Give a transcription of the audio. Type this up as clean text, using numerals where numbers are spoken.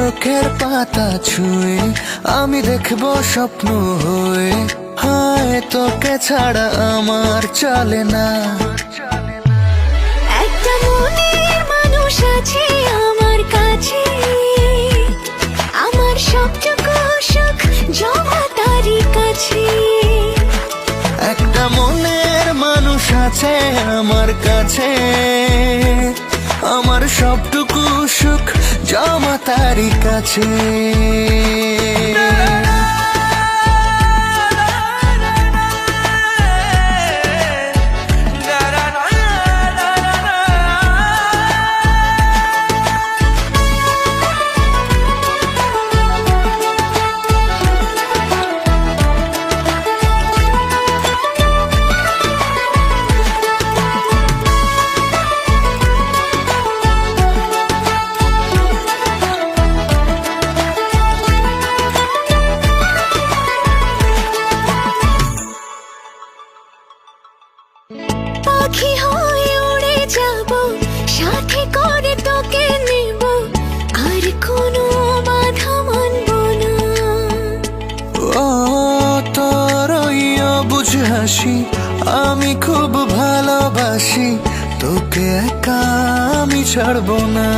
চোখের পাতা ছুঁয়ে আমি দেখবো স্বপ্ন হয়ে। হায় তোকে ছাড়া আমার চলে না। একটা মনের মানুষ আছে আমার কাছে, আমার সবটুকু সুখ জমা তারই কাছে। একটা মনের মানুষ আছে আমার কাছে, আমার সবটুকু সুখ জমা তারই কাছে। পাখি হয়ে উড়ে যাব, সাথে করে তোকে নেব, আর কোনো বাধা মানব না। ও তোর ওই অবুঝ হাসি আমি খুব ভালোবাসি, তোকে একা আমি ছাড়বো না।